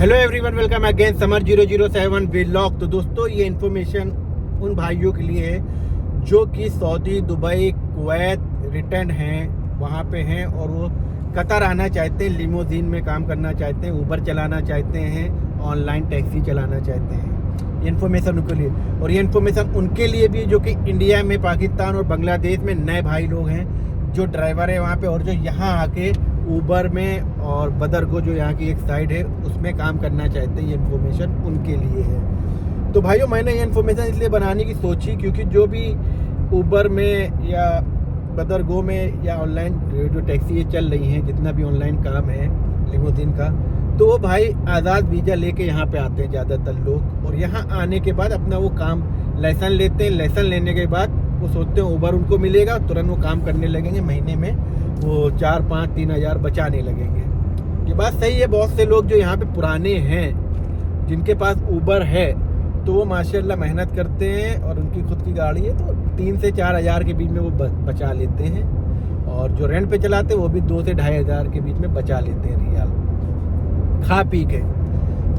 Hello everyone, welcome again summer 007 vlog. तो दोस्तों, ये इन्फॉर्मेशन उन भाइयों के लिए है जो कि सऊदी, दुबई, कुवैत रिटर्न हैं, वहाँ पे हैं और वो कतर आना चाहते हैं, लिमोजीन में काम करना चाहते हैं, ऊबर चलाना चाहते हैं, ऑनलाइन टैक्सी चलाना चाहते हैं। ये इन्फॉर्मेशन उनके लिए, और ये इन्फॉर्मेशन उनके लिए भी जो कि इंडिया में, पाकिस्तान और बांग्लादेश में नए भाई लोग हैं जो ड्राइवर है वहाँ पे, और जो यहाँ आके ऊबर में और बदरगो जो यहाँ की एक साइड है उसमें काम करना चाहते हैं। ये इन्फॉर्मेशन उनके लिए है। तो भाइयों, मैंने ये इन्फॉर्मेशन इसलिए बनाने की सोची क्योंकि जो भी ऊबर में या बदरगो में या ऑनलाइन जो टैक्सी ये चल रही हैं, जितना भी ऑनलाइन काम है लिमोजीन का, तो वो भाई आज़ाद वीज़ा लेके यहाँ पे आते हैं ज़्यादातर लोग, और यहाँ आने के बाद अपना वो काम लाइसेंस लेते हैं। लाइसेंस लेने के बाद वो सोचते हैं ऊबर उनको मिलेगा, तुरंत वो काम करने लगेंगे, महीने में वो 4-5-3 हज़ार बचाने लगेंगे। ये बात सही है। बहुत से लोग जो यहाँ पे पुराने हैं, जिनके पास ऊबर है, तो वो माशाल्लाह मेहनत करते हैं और उनकी खुद की गाड़ी है, तो 3 से 4 हज़ार के बीच में वो बचा लेते हैं, और जो रेंट पे चलाते हैं वो भी 2 से 2.5 हज़ार के बीच में बचा लेते हैं रियाल खा पी के।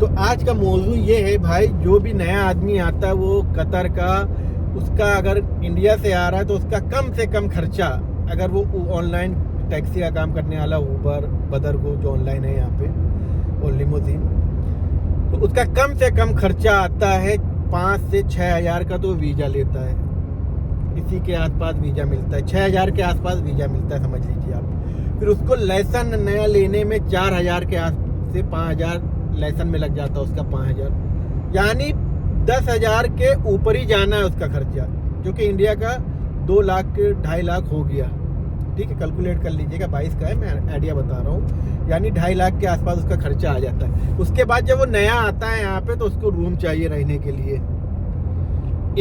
तो आज का मौजू ये है भाई, जो भी नया आदमी आता है वो कतर का, उसका अगर इंडिया से आ रहा है तो उसका कम से कम खर्चा, अगर वो ऑनलाइन टैक्सी का काम करने वाला ऊबर, बदरगो जो ऑनलाइन है यहाँ पे, और लिमोजीन, तो उसका कम से कम खर्चा आता है 5 से 6 हज़ार का, तो वीज़ा लेता है। इसी के आसपास वीज़ा मिलता है, 6 हज़ार के आसपास वीज़ा मिलता है, समझ लीजिए आप। फिर उसको लाइसेंस नया लेने में 4 हज़ार के आस से 5 हज़ार लाइसेंस में लग जाता है उसका, 5 हज़ार, यानी 10 हज़ार के ऊपर ही जाना है उसका खर्चा, जो कि इंडिया का 2 लाख 2.5 लाख हो गया। ठीक है, कैलकुलेट कर लीजिएगा, 22 का है, मैं आइडिया बता रहा हूँ, यानी 2.5 लाख के आसपास उसका खर्चा आ जाता है। उसके बाद जब वो नया आता है यहाँ पे, तो उसको रूम चाहिए रहने के लिए।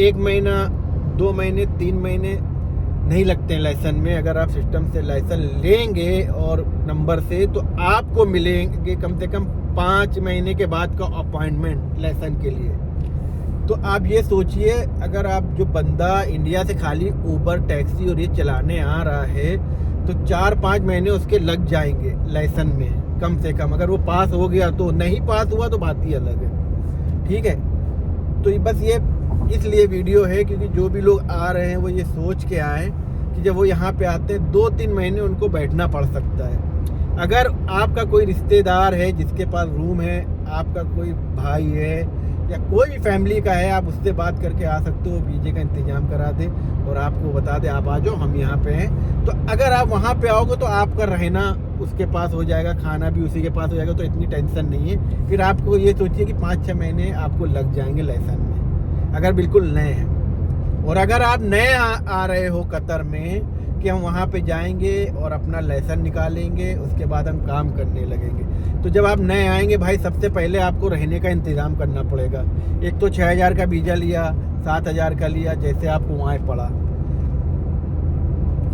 1 महीना, 2 महीने, 3 महीने नहीं लगते हैं लाइसेंस में। अगर आप सिस्टम से लाइसेंस लेंगे और नंबर से, तो आपको मिलेंगे कम से कम 5 महीने के बाद का अपॉइंटमेंट लाइसेंस के लिए। तो आप ये सोचिए, अगर आप जो बंदा इंडिया से खाली ऊबर, टैक्सी और ये चलाने आ रहा है, तो 4-5 महीने उसके लग जाएंगे लाइसेंस में कम से कम। अगर वो पास हो गया तो, नहीं पास हुआ तो बात ही अलग है। ठीक है, तो बस ये इसलिए वीडियो है क्योंकि जो भी लोग आ रहे हैं वो ये सोच के आए कि जब वो यहाँ पे आते हैं 2-3 महीने उनको बैठना पड़ सकता है। अगर आपका कोई रिश्तेदार है जिसके पास रूम है, आपका कोई भाई है या कोई भी फैमिली का है, आप उससे बात करके आ सकते हो, वीजे का इंतजाम करा दे और आपको बता दे आप आ जाओ, हम यहाँ पे हैं। तो अगर आप वहाँ पे आओगे तो आपका रहना उसके पास हो जाएगा, खाना भी उसी के पास हो जाएगा, तो इतनी टेंशन नहीं है। फिर आपको ये सोचिए कि 5-6 महीने आपको लग जाएंगे लाइसेंस में, अगर बिल्कुल नए हैं। और अगर आप नए आ रहे हो कतर में, कि हम वहाँ पे जाएंगे और अपना लाइसेंस निकालेंगे, उसके बाद हम काम करने लगेंगे, तो जब आप नए आएंगे भाई, सबसे पहले आपको रहने का इंतज़ाम करना पड़ेगा। एक तो 6 हज़ार का वीज़ा लिया, 7 हज़ार का लिया, जैसे आपको वहाँ पड़ा।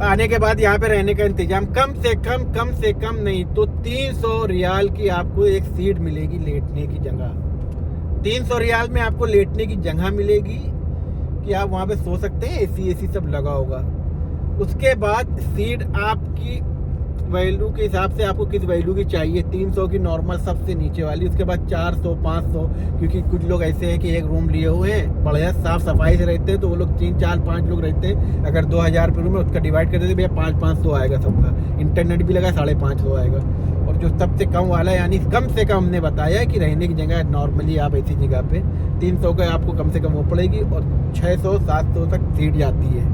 आने के बाद यहाँ पे रहने का इंतज़ाम कम से कम नहीं तो 300 रियाल की आपको एक सीट मिलेगी लेटने की जगह। 300 रियाल में आपको लेटने की जगह मिलेगी कि आप वहाँ पे सो सकते हैं, एसी सब लगा होगा। उसके बाद सीट आपकी वैल्यू के हिसाब से, आपको किस वैल्यू की चाहिए, 300 की नॉर्मल सबसे नीचे वाली, उसके बाद 400, 500, क्योंकि कुछ लोग ऐसे हैं कि एक रूम लिए हुए हैं, बढ़िया साफ सफाई से रहते हैं, तो वो लोग 3, 4, 5 लोग रहते हैं। अगर 2000 रुपये रूम है, उसका डिवाइड कर देते भैया, 500 आएगा सबका, इंटरनेट भी लगा 550 आएगा। और जो सबसे कम वाला है, यानी कम से कम हमने बताया कि रहने की जगह नॉर्मली आप ऐसी जगह पे 300 का आपको कम से कम वो पड़ेगी, और 600-700 तक सीट जाती है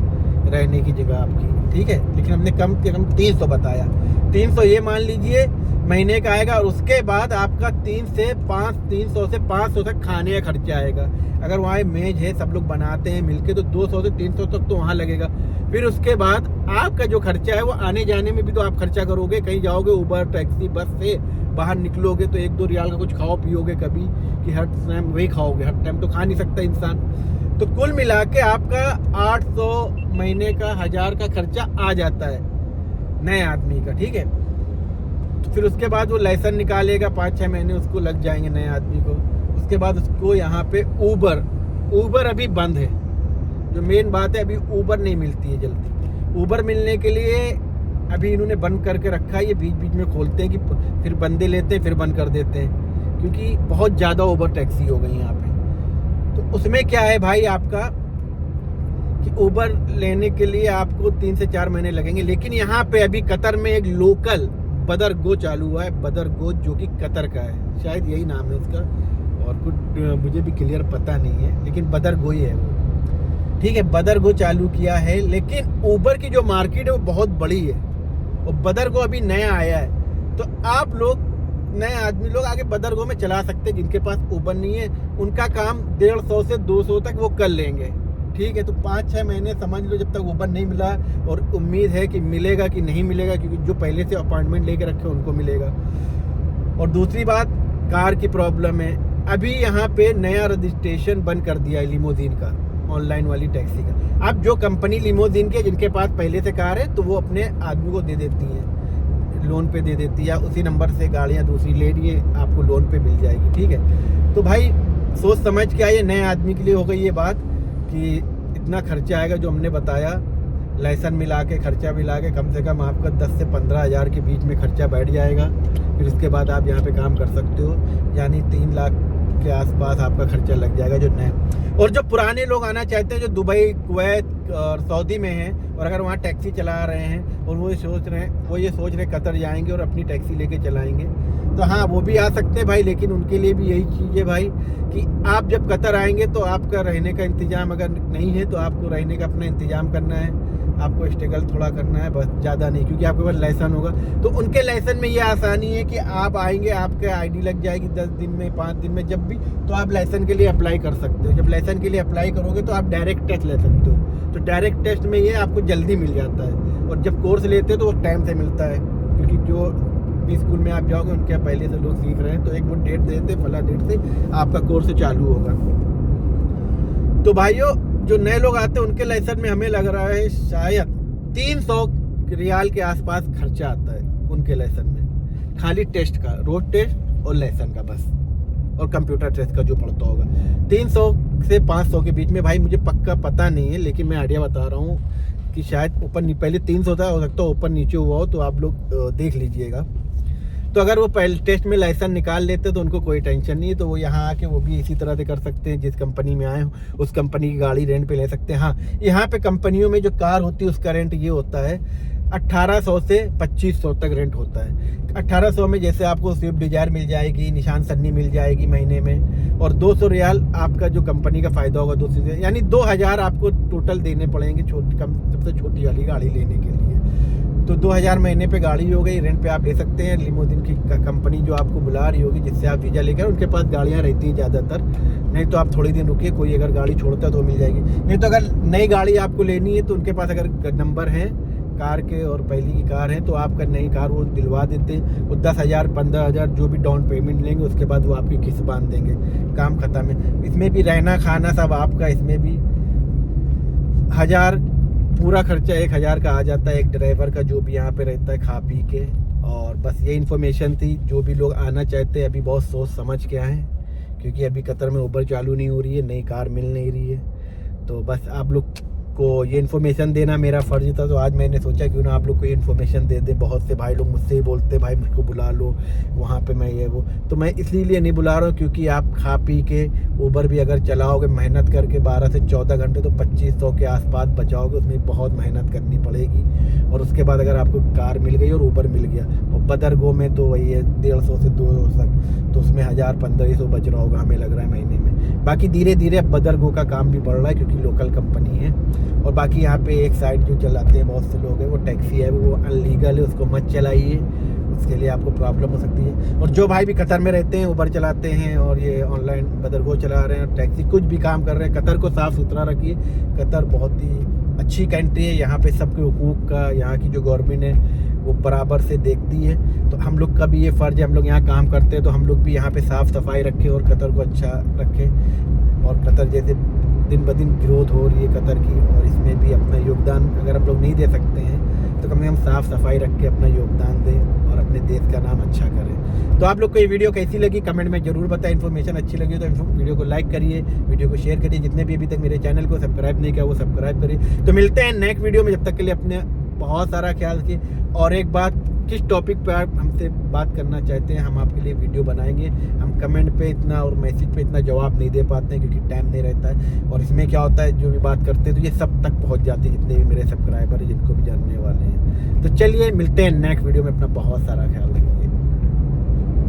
रहने की जगह आपकी। ठीक है, लेकिन हमने कम से कम 300 बताया। 300 ये मान लीजिए महीने का आएगा, और उसके बाद आपका 300 से 500 तक खाने का खर्चा आएगा। अगर वहाँ मेज है, सब लोग बनाते हैं मिलके, तो 200 से 300 तक तो वहाँ लगेगा। फिर उसके बाद आपका जो खर्चा है वो आने जाने में भी तो आप खर्चा करोगे। कहीं जाओगे ऊबर, टैक्सी, बस से बाहर निकलोगे तो 1-2 रियाल का कुछ खाओ पियोगे कभी, कि हर टाइम वही खाओगे, हर टाइम तो खा नहीं सकता इंसान। तो कुल मिला के आपका 800 महीने का, 1000 का खर्चा आ जाता है नए आदमी का। ठीक है, तो फिर उसके बाद वो लाइसेंस निकालेगा, 5-6 महीने उसको लग जाएंगे नए आदमी को। उसके बाद उसको यहाँ पे ऊबर अभी बंद है। जो मेन बात है, अभी ऊबर नहीं मिलती है जल्दी। ऊबर मिलने के लिए अभी इन्होंने बंद करके रखा है, ये बीच बीच में खोलते हैं कि फिर बंदे लेते हैं, फिर बंद कर देते हैं। क्योंकि बहुत ज़्यादा ओवर टैक्सी हो गई यहाँ पे। तो उसमें क्या है भाई आपका कि उबर लेने के लिए आपको 3 से 4 महीने लगेंगे। लेकिन यहाँ पे अभी कतर में एक लोकल बदर गो चालू हुआ है, बदर गो, जो कि कतर का है, शायद यही नाम है उसका, और कुछ मुझे भी क्लियर पता नहीं है, लेकिन बदर गो ही है वो, ठीक है। बदर गो चालू किया है, लेकिन उबर की जो मार्केट है वो बहुत बड़ी है और बदर गो अभी नया आया है। तो आप लोग नए आदमी लोग आगे बदर गो में चला सकते हैं, जिनके पास उबर नहीं है उनका काम 150 से 200 तक वो कर लेंगे, ठीक है। तो 5-6 महीने समझ लो जब तक उबर नहीं मिला, और उम्मीद है कि मिलेगा कि नहीं मिलेगा, क्योंकि जो पहले से अपॉइंटमेंट लेके रखे उनको मिलेगा। और दूसरी बात, कार की प्रॉब्लम है। अभी यहाँ पे नया रजिस्ट्रेशन बंद कर दिया है लिमोजिन का, ऑनलाइन वाली टैक्सी का। अब जो कंपनी लिमोजिन के जिनके पास पहले से कार है, तो वो अपने आदमी को दे देती है, लोन पे दे देती है, या उसी नंबर से गाड़ियाँ दूसरी ले लिए, आपको लोन पे मिल जाएगी, ठीक है। तो भाई सोच समझ के आइए, नए आदमी के लिए हो गई ये बात कि इतना खर्चा आएगा जो हमने बताया, लाइसेंस मिला के, खर्चा मिला के कम से कम आपका 10 से 15 हज़ार के बीच में खर्चा बैठ जाएगा। फिर उसके बाद आप यहाँ पे काम कर सकते हो, यानी 3 लाख के आसपास आपका खर्चा लग जाएगा जो नए। और जो पुराने लोग आना चाहते हैं, जो दुबई, कुवैत और सऊदी में हैं, और अगर वहाँ टैक्सी चला रहे हैं और वो ये सोच रहे हैं कतर जाएंगे और अपनी टैक्सी लेके चलाएंगे, तो हाँ वो भी आ सकते हैं भाई। लेकिन उनके लिए भी यही चीज़ है भाई कि आप जब कतर आएंगे तो आपका रहने का इंतज़ाम अगर नहीं है तो आपको रहने का अपना इंतज़ाम करना है, आपको स्ट्रगल थोड़ा करना है, बस ज़्यादा नहीं, क्योंकि आपके पास लाइसेंस होगा। तो उनके लाइसेंस में ये आसानी है कि आप आएंगे, आपके आईडी लग जाएगी 10 दिन में, 5 दिन में, जब भी, तो आप लाइसेंस के लिए अप्लाई कर सकते हो। जब लाइसेंस के लिए अप्लाई करोगे तो आप डायरेक्ट टेस्ट ले सकते हो। तो डायरेक्ट टेस्ट में ये आपको जल्दी मिल जाता है, और जब कोर्स लेते हो तो वो टाइम से मिलता है, क्योंकि जो भी स्कूल में आप जाओगे उनके पहले से लोग सीख रहे हैं, तो एक वो डेट देते, फला डेट से आपका कोर्स चालू होगा। तो भाइयों, जो नए लोग आते हैं उनके लाइसेंस में हमें लग रहा है शायद 300 रियाल के आसपास खर्चा आता है उनके लाइसेंस में, खाली टेस्ट का, रोड टेस्ट और लाइसेंस का बस, और कंप्यूटर टेस्ट का जो पड़ता होगा 300 से 500 के बीच में। भाई मुझे पक्का पता नहीं है, लेकिन मैं आइडिया बता रहा हूँ कि शायद ऊपर पहले 300 था, हो सकता है ऊपर नीचे हुआ हो, तो आप लोग देख लीजिएगा। तो अगर वो पहले टेस्ट में लाइसेंस निकाल लेते तो उनको कोई टेंशन नहीं है, तो वो यहाँ आके वो भी इसी तरह से कर सकते हैं, जिस कंपनी में आए हो उस कंपनी की गाड़ी रेंट पे ले सकते हैं। हाँ, यहाँ पे कंपनियों में जो कार होती है उसका रेंट ये होता है 1800 से 2500 तक रेंट होता है। 1800 में जैसे आपको स्विफ्ट डिजायर मिल जाएगी, निशान सन्नी मिल जाएगी महीने में, और 200 रियाल आपका जो कंपनी का फ़ायदा होगा 200, यानी 2000 आपको टोटल देने पड़ेंगे सबसे छोटी वाली गाड़ी लेने के लिए। तो 2000 महीने पे गाड़ी हो गई, रेंट पे आप ले सकते हैं। लिमोजिन की कंपनी जो आपको बुला रही होगी, जिससे आप वीज़ा लेकर, उनके पास गाड़ियाँ रहती हैं ज़्यादातर, नहीं तो आप थोड़ी दिन रुकिए, कोई अगर गाड़ी छोड़ता है तो मिल जाएगी। नहीं तो अगर नई गाड़ी आपको लेनी है तो उनके पास अगर नंबर है कार के और पहली की कार है, तो आपका नई कार वो दिलवा देते हैं। वो 10,000 15,000 जो भी डाउन पेमेंट लेंगे, उसके बाद वो आपकी किस्त बांध देंगे, काम खत्म है। इसमें भी रहना खाना सब आपका, इसमें भी 1000 पूरा खर्चा 1000 का आ जाता है एक ड्राइवर का, जो भी यहाँ पे रहता है खा पी के। और बस ये इन्फॉर्मेशन थी, जो भी लोग आना चाहते हैं अभी बहुत सोच समझ के आए, क्योंकि अभी कतर में उबर चालू नहीं हो रही है, नई कार मिल नहीं रही है। तो बस आप लोग को ये इन्फॉर्मेशन देना मेरा फ़र्ज था, तो आज मैंने सोचा क्यों ना आप लोग को ये इन्फॉर्मेशन दे दे। बहुत से भाई लोग मुझसे ही बोलते, भाई मुझको बुला लो वहाँ पे, मैं ये वो, तो मैं इसलिए नहीं बुला रहा हूँ क्योंकि आप खा पी के उबर भी अगर चलाओगे मेहनत करके 12 से 14 घंटे, तो 2500 के आसपास बचाओगे, उसमें बहुत मेहनत करनी पड़ेगी। और उसके बाद अगर आपको कार मिल गई और उबर मिल गया, और बदर गो में तो वही है 150 से 200 तक, तो उसमें 1000-1500 बच रहा होगा हमें लग रहा है महीने में। बाकी धीरे धीरे अब बदर गो का काम भी बढ़ रहा है, क्योंकि लोकल कंपनी है। और बाकी यहाँ पे एक साइड जो चलाते हैं बहुत से लोग हैं, वो टैक्सी है, वो अनलीगल है, उसको मत चलाइए, उसके लिए आपको प्रॉब्लम हो सकती है। और जो भाई भी कतर में रहते हैं, उबर चलाते हैं और ये ऑनलाइन बदर गो चला रहे हैं, टैक्सी, कुछ भी काम कर रहे हैं, कतर को साफ़ सुथरा रखिए। कतर बहुत ही अच्छी कंट्री है, यहाँ पे सबके हुकूक का यहाँ की जो गवर्नमेंट है वो बराबर से देखती है। तो हम लोग का भी ये फ़र्ज़ है, हम लोग यहाँ काम करते हैं तो हम लोग भी यहाँ पे साफ़ सफाई रखें और कतर को अच्छा रखें। और कतर जैसे दिन ब दिन ग्रोथ हो रही है कतर की, और इसमें भी अपना योगदान अगर हम लोग नहीं दे सकते हैं तो कम से कम साफ़ सफाई रख के अपना योगदान दें और अपने देश का नाम अच्छा करें। तो आप लोग को ये वीडियो कैसी लगी कमेंट में ज़रूर बताएं। इन्फॉर्मेशन अच्छी लगी तो वीडियो को लाइक करिए, वीडियो को शेयर करिए। जितने भी अभी तक मेरे चैनल को सब्सक्राइब नहीं किया वो सब्सक्राइब करिए। तो मिलते हैं नेक्स्ट वीडियो में, जब तक के लिए अपने बहुत सारा ख्याल रखिए। और एक बात, किस टॉपिक पर आप हमसे बात करना चाहते हैं, हम आपके लिए वीडियो बनाएंगे। हम कमेंट पे इतना और मैसेज पे इतना जवाब नहीं दे पाते हैं क्योंकि टाइम नहीं रहता है, और इसमें क्या होता है जो भी बात करते हैं तो ये सब तक पहुंच जाती है, जितने भी मेरे सब्सक्राइबर हैं जिनको भी जानने वाले हैं। तो चलिए मिलते हैं नेक्स्ट वीडियो में, अपना बहुत सारा ख्याल रखिए।